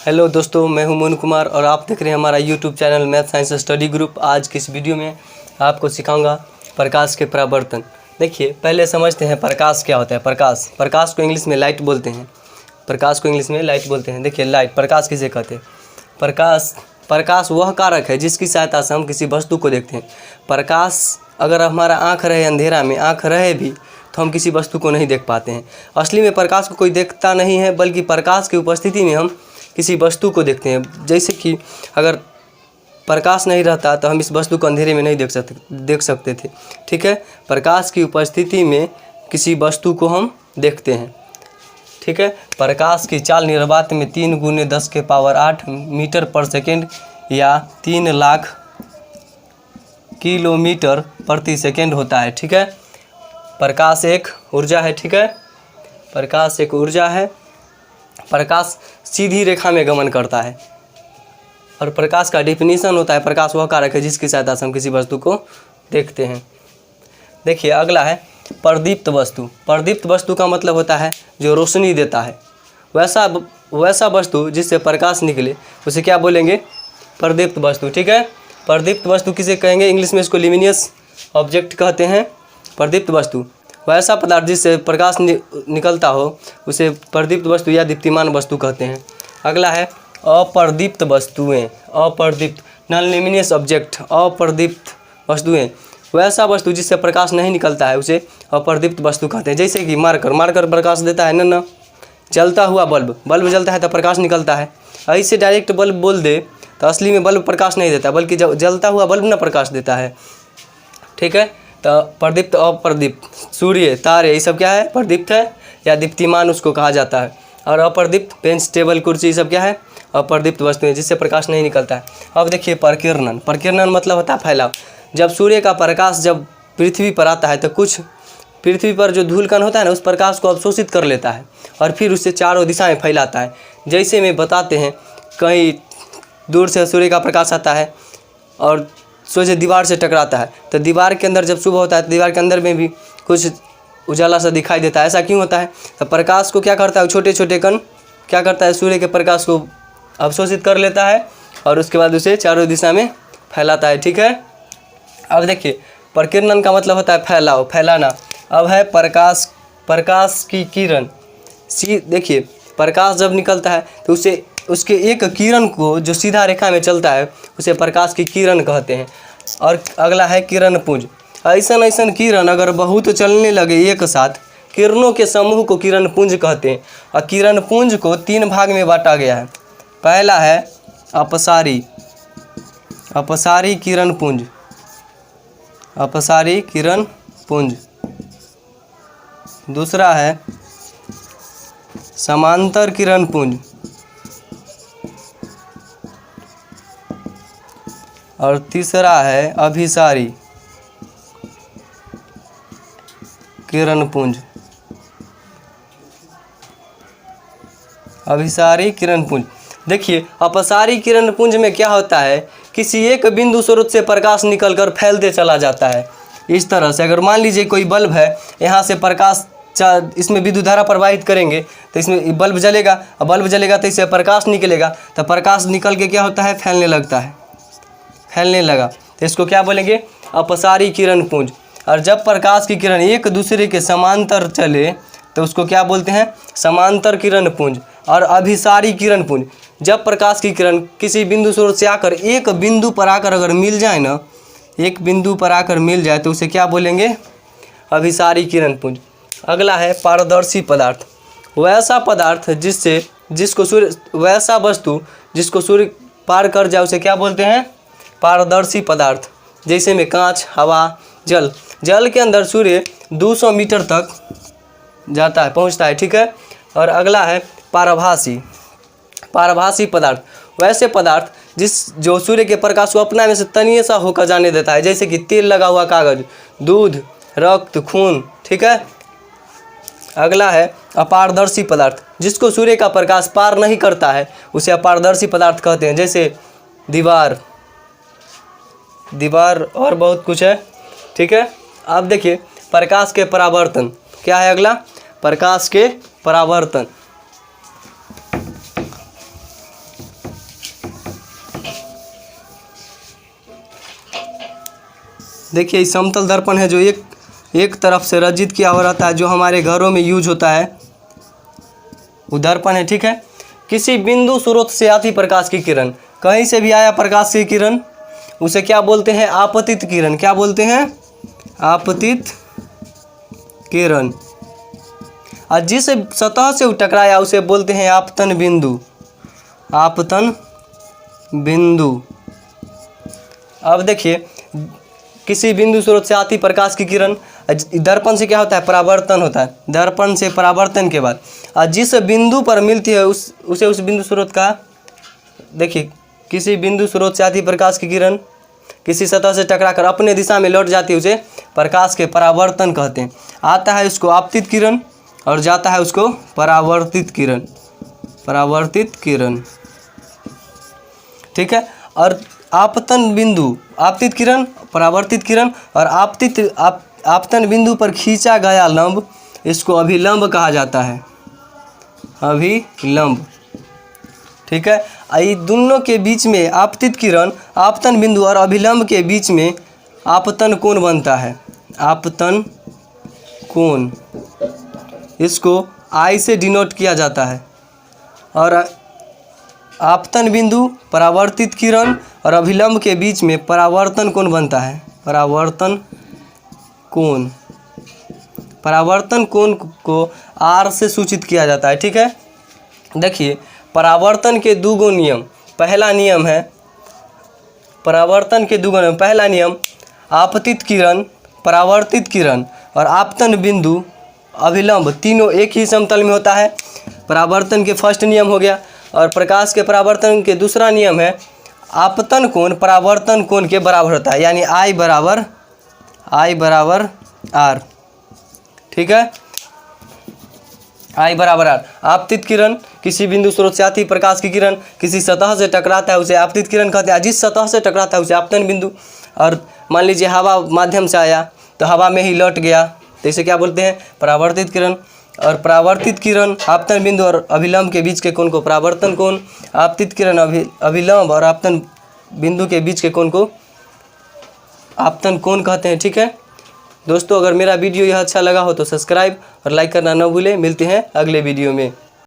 Hello दोस्तों, मैं हूं मोनू कुमार और आप देख रहे हैं हमारा YouTube channel math science study group. आज की इस वीडियो में आपको सिखाऊंगा प्रकाश के परावर्तन। देखिए, पहले समझते हैं प्रकाश क्या होता है। प्रकाश को इंग्लिश में लाइट बोलते हैं। देखिए, लाइट, प्रकाश किसे कहते हैं? प्रकाश वह कारक है जिसकी सहायता से हम किसी वस्तु को देखते हैं। प्रकाश, अगर हमारा आँख रहे अंधेरा में, आँख रहे भी तो हम किसी वस्तु को नहीं देख पाते हैं। असली में प्रकाश को कोई देखता नहीं है, बल्कि प्रकाश की उपस्थिति में हम किसी वस्तु को देखते हैं। जैसे कि अगर प्रकाश नहीं रहता तो हम इस वस्तु को अंधेरे में नहीं देख सकते थे। ठीक है, प्रकाश की उपस्थिति में किसी वस्तु को हम देखते हैं। ठीक है, प्रकाश की चाल निर्वात में 3 × 10⁸ मीटर पर सेकेंड या 3 लाख किलोमीटर प्रति सेकेंड होता है। ठीक है, प्रकाश एक ऊर्जा है। ठीक है, प्रकाश एक ऊर्जा है। प्रकाश सीधी रेखा में गमन करता है और प्रकाश का डेफिनेशन होता है, प्रकाश वह कारक है जिसकी सहायता से हम किसी वस्तु को देखते हैं। देखिए, अगला है प्रदीप्त वस्तु। प्रदीप्त वस्तु का मतलब होता है जो रोशनी देता है। वैसा वस्तु जिससे प्रकाश निकले उसे क्या बोलेंगे? प्रदीप्त वस्तु। ठीक है, प्रदीप्त वस्तु किसे कहेंगे? इंग्लिश में इसको ल्यूमिनस ऑब्जेक्ट कहते हैं। प्रदीप्त वस्तु वैसा पदार्थ जिससे प्रकाश निकलता हो उसे प्रदीप्त वस्तु या दीप्तिमान वस्तु कहते हैं। अगला है अप्रदीप्त वस्तुएं। अप्रदीप्त, नॉन ल्यूमिनस ऑब्जेक्ट। अप्रदीप्त वस्तुएं वैसा वस्तु जिससे प्रकाश नहीं निकलता है उसे अप्रदीप्त वस्तु कहते हैं। जैसे कि मार्कर प्रकाश देता है ना। जलता हुआ बल्ब जलता है तो प्रकाश निकलता है। ऐसे डायरेक्ट बल्ब बोल दे तो असली में बल्ब प्रकाश नहीं देता, बल्कि जलता हुआ बल्ब ना प्रकाश देता है। ठीक है, तो प्रदीप्त, अप्रदीप्त, सूर्य, तारे, ये सब क्या है? प्रदीप्त है या दीप्तिमान उसको कहा जाता है। और अप्रदीप्त, बेंच, टेबल, कुर्सी, ये सब क्या है? अप्रदीप्त वस्तुएं जिससे प्रकाश नहीं निकलता है। अब देखिए प्रकीर्णन। प्रकीर्णन मतलब होता है फैलाव। जब सूर्य का प्रकाश जब पृथ्वी पर आता है तो कुछ पृथ्वी पर जो धूल कण होता है ना, उस प्रकाश को अवशोषित कर लेता है और फिर उससे चारों दिशा में फैलाता है। जैसे में बताते हैं, कहीं दूर से सूर्य का प्रकाश आता है और सोचे दीवार से टकराता है तो दीवार के अंदर जब सुबह होता है तो दीवार के अंदर में भी कुछ उजाला सा दिखाई देता है। ऐसा क्यों होता है? तो प्रकाश को क्या करता है, छोटे छोटे कण क्या करता है, सूर्य के प्रकाश को अवशोषित कर लेता है और उसके बाद उसे चारों दिशा में फैलाता है। ठीक है, अब देखिए प्रकीर्णन का मतलब होता है फैलाव, फैलाना। अब है प्रकाश की किरण। देखिए, प्रकाश जब निकलता है तो उसे उसके एक किरण को जो सीधा रेखा में चलता है उसे प्रकाश की किरण कहते हैं। और अगला है किरण पुंज। ऐसा किरण अगर बहुत चलने लगे एक साथ, किरणों के समूह को किरण पुंज कहते हैं। और किरण पुंज को 3 भाग में बांटा गया है। पहला है अपसारी किरण पुंज। दूसरा है समांतर किरण पुंज और तीसरा है अभिसारी किरण पुंज। देखिए, अपसारी किरण पुंज में क्या होता है, किसी एक बिंदु स्रोत से प्रकाश निकलकर फैलते चला जाता है। इस तरह से अगर मान लीजिए कोई बल्ब है, यहाँ से प्रकाश इसमें विद्युत धारा प्रवाहित करेंगे तो इसमें बल्ब जलेगा, और बल्ब जलेगा तो इससे प्रकाश निकलेगा, तो प्रकाश निकल के क्या होता है, फैलने लगा। तो इसको क्या बोलेंगे? अपसारी किरण पुंज। और जब प्रकाश की किरण एक दूसरे के समांतर चले तो उसको क्या बोलते हैं? समांतर किरण पुंज। और अभिसारी किरण पुंज, जब प्रकाश की किरण किसी बिंदु स्रोत से आकर एक बिंदु पर आकर अगर मिल जाए ना, तो उसे क्या बोलेंगे? अभिसारी किरण पुंज। अगला है पारदर्शी पदार्थ। वैसा वस्तु जिसको सूर्य पार कर जाए उसे क्या बोलते हैं? पारदर्शी पदार्थ। जैसे में कांच, हवा, जल के अंदर सूर्य 200 मीटर तक पहुंचता है। ठीक है, और अगला है पारभासी पदार्थ। वैसे पदार्थ जो सूर्य के प्रकाश को अपना में से तनिए सा होकर जाने देता है, जैसे कि तेल लगा हुआ कागज, दूध, रक्त, खून। ठीक है, अगला है अपारदर्शी पदार्थ। जिसको सूर्य का प्रकाश पार नहीं करता है उसे अपारदर्शी पदार्थ कहते हैं। जैसे दीवार और बहुत कुछ है। ठीक है, अब देखिए प्रकाश के परावर्तन क्या है? अगला प्रकाश के परावर्तन। देखिए ये समतल दर्पण है जो एक तरफ से रचित किया हुआ रहता है, जो हमारे घरों में यूज होता है, वो दर्पण है, ठीक है। किसी बिंदु स्रोत से आती प्रकाश की किरण, कहीं से भी आया प्रकाश की किरण, उसे क्या बोलते हैं? आपतित किरण। क्या बोलते हैं? आपतित किरण। और जिस सतह से टकराया उसे बोलते हैं आपतन बिंदु। आपतन बिंदु। अब देखिए किसी बिंदु स्रोत से आती प्रकाश की किरण, दर्पण से क्या होता है? परावर्तन होता है। दर्पण से परावर्तन के बाद और जिस बिंदु पर मिलती है उसे उस बिंदु स्रोत का, देखिए किसी बिंदु स्रोत से आती प्रकाश की किरण किसी सतह से टकराकर अपने दिशा में लौट जाती है, उसे प्रकाश के परावर्तन कहते हैं। आता है उसको आपतित किरण और जाता है उसको परावर्तित किरण। परावर्तित किरण, ठीक है। और आपतन बिंदु, आपतित किरण, परावर्तित किरण और आपतन बिंदु पर खींचा गया लंब, इसको अभिलंब कहा जाता है। अभिलंब, ठीक है। ये दोनों के बीच में आपतित किरण, आपतन बिंदु और अभिलंब के बीच में आपतन कोण बनता है। आपतन कोण, इसको I से डिनोट किया जाता है। और आपतन बिंदु, परावर्तित किरण और अभिलंब के बीच में परावर्तन कोण बनता है। परावर्तन कोण, परावर्तन कोण को R से सूचित किया जाता है, ठीक है। देखिए परावर्तन के दो गो नियम। पहला नियम है परावर्तन के दो गो नियम। पहला नियम, आपतित किरण, परावर्तित किरण और आपतन बिंदु, अभिलंब तीनों एक ही समतल में होता है। परावर्तन के फर्स्ट नियम हो गया। और प्रकाश के परावर्तन के दूसरा नियम है आपतन कोण परावर्तन कोण के बराबर होता है, यानी I बराबर R, ठीक है। I बराबर R। आपतित किरण, किसी बिंदु स्रोत से आती प्रकाश की किरण किसी सतह से टकराता है उसे आपतित किरण कहते हैं। जिस सतह से टकराता है उसे आपतन बिंदु। और मान लीजिए हवा माध्यम से आया तो हवा में ही लौट गया तो इसे क्या बोलते हैं? परावर्तित किरण। और परावर्तित किरण आपतन बिंदु और अभिलंब के बीच के कोण को परावर्तन कोण, आपतित किरण अभिलंब और आपतन बिंदु के बीच के कोण को आपतन कोण कहते हैं, ठीक है। दोस्तों अगर मेरा वीडियो यह अच्छा लगा हो तो सब्सक्राइब और लाइक करना न भूलें। मिलते हैं अगले वीडियो में।